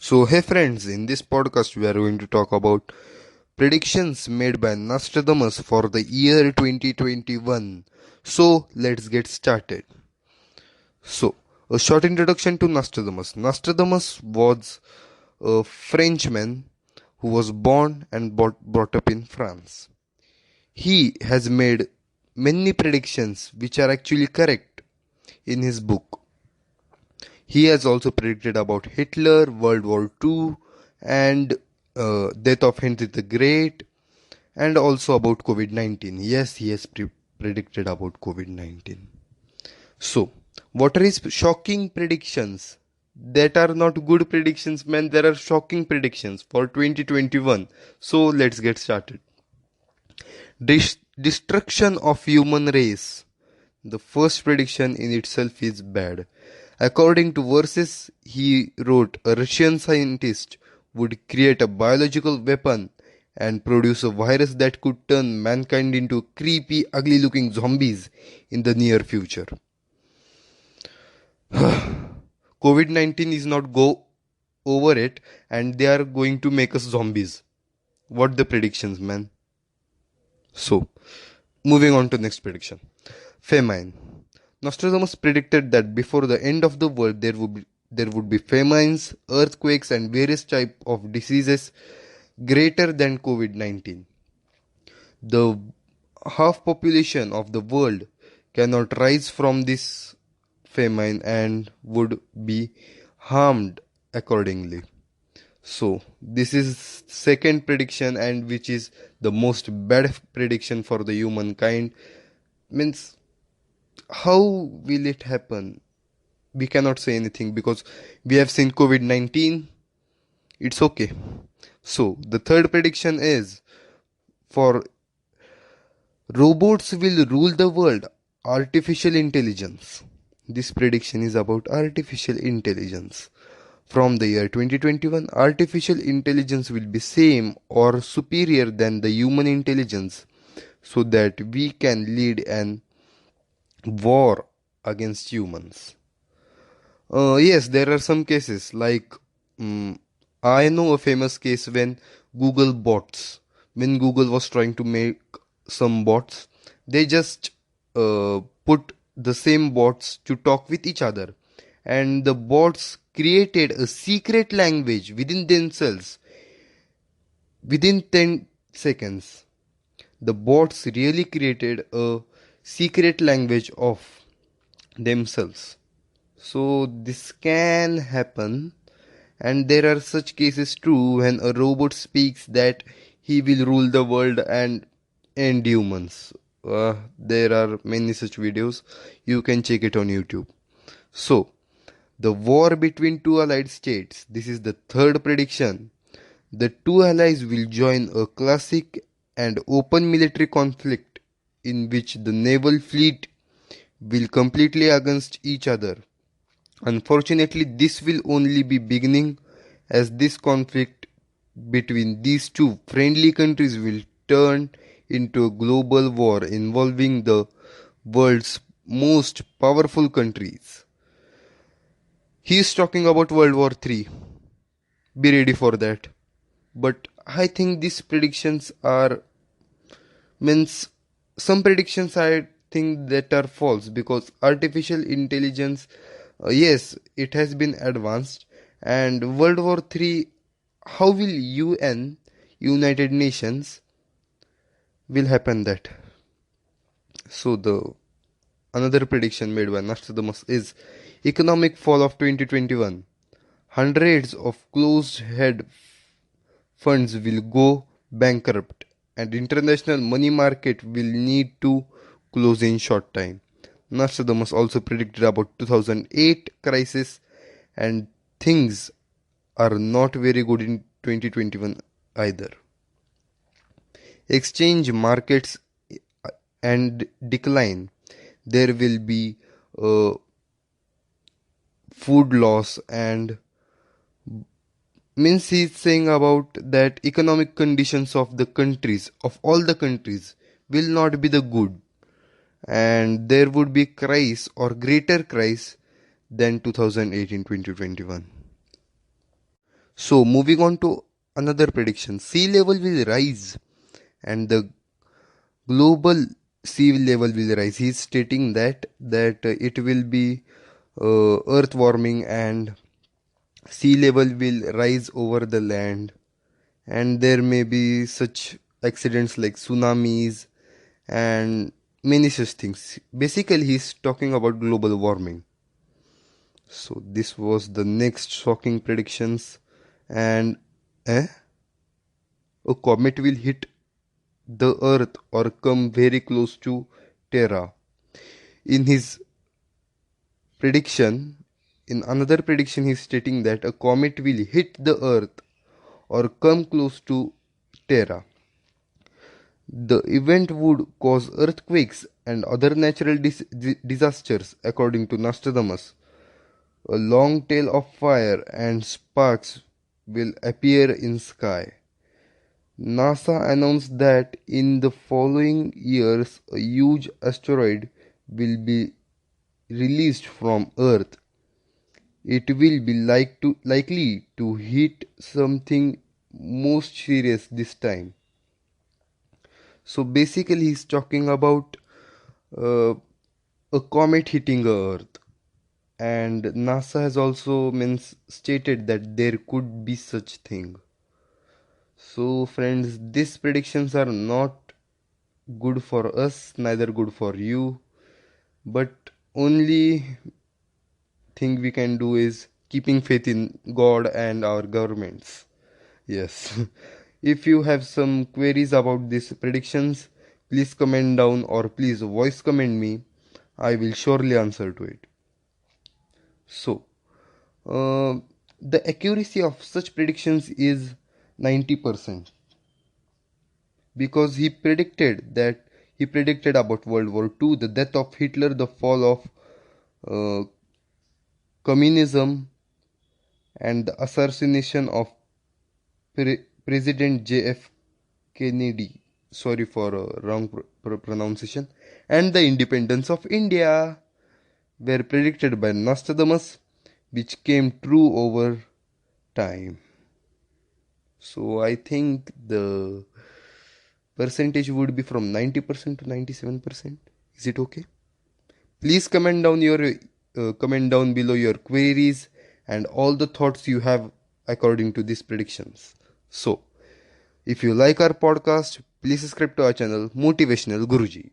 So, hey friends, in this podcast, we are going to talk about predictions made by Nostradamus for the year 2021. So, let's get started. So, a short introduction to Nostradamus. Nostradamus was a Frenchman who was born and brought up in France. He has made many predictions which are actually correct in his book. He has also predicted about Hitler, World War II, and death of Henry the Great, and also about COVID 19. Yes, he has predicted about COVID 19. So, what are his shocking predictions? That are not good predictions, man. There are shocking predictions for 2021. So, let's get started. Destruction of human race. The first prediction in itself is bad. According to verses he wrote, a Russian scientist would create a biological weapon and produce a virus that could turn mankind into creepy, ugly looking zombies in the near future. COVID 19 is not go over it and they are going to make us zombies. What the predictions, man? So, moving on to next prediction. Famine. Nostradamus predicted that before the end of the world there would be famines, earthquakes and various types of diseases greater than COVID-19. The half population of the world cannot rise from this famine and would be harmed accordingly. So this is second prediction and which is the most bad prediction for the humankind. Means how will it happen? We cannot say anything because we have seen COVID-19. It's okay. So the third prediction is for robots will rule the world. Artificial intelligence. This prediction is about artificial intelligence. From the year 2021, artificial intelligence will be same or superior than the human intelligence so that we can lead an war against humans. Yes, there are some cases like I know a famous case when Google bots, when Google was trying to make some bots, they just put the same bots to talk with each other, and the bots created a secret language within themselves within 10 seconds. The bots really created a secret language of themselves. So this can happen, and there are such cases too when a robot speaks that he will rule the world and end humans. There are many such videos. You can check it on YouTube. So, the war between two allied states. This is the third prediction. The two allies will join a classic and open military conflict in which the naval fleet will completely against each other. Unfortunately, this will only be beginning as this conflict between these two friendly countries will turn into a global war involving the world's most powerful countries. He is talking about World War III. Be ready for that. But I think these predictions are means some predictions I think that are false because artificial intelligence, yes, it has been advanced, and World War III, how will United Nations will happen that? So the another prediction made by Nostradamus is economic fall of 2021. Hundreds of closed head funds will go bankrupt and international money market will need to close in short time. Nostradamus also predicted about 2008 crisis and things are not very good in 2021 either. Exchange markets and decline. There will be food loss and means he's saying about that economic conditions of the countries of all the countries will not be the good and there would be crisis or greater crisis than 2018 2021. So moving on to another prediction, sea level will rise and the global sea level will rise. He is stating that it will be earth warming and sea level will rise over the land, and there may be such accidents like tsunamis and many such things. Basically, he's talking about global warming. So this was the next shocking predictions, and eh, a comet will hit the Earth or come very close to Terra. In his prediction, in another prediction, he's stating that a comet will hit the Earth or come close to Terra. The event would cause earthquakes and other natural disasters, according to Nostradamus. A long tail of fire and sparks will appear in sky. NASA announced that in the following years a huge asteroid will be released from Earth. It will be likely to hit something most serious this time. So basically, he's talking about uh, a comet hitting Earth, and NASA has also stated that there could be such thing. So friends, these predictions are not good for us, neither good for you, but only thing we can do is keeping faith in God and our governments. Yes. If you have some queries about these predictions, please comment down or please voice comment me. I will surely answer to it. So, uh, the accuracy of such predictions is 90% because he predicted about World War II, the death of Hitler, the fall of uh, communism, and the assassination of President J.F. Kennedy. Sorry for wrong pronunciation. And the independence of India were predicted by Nostradamus, which came true over time. So I think the percentage would be from 90% to 97%. Is it okay? Please comment down below your queries and all the thoughts you have according to these predictions. So, if you like our podcast, please subscribe to our channel Motivational Guruji.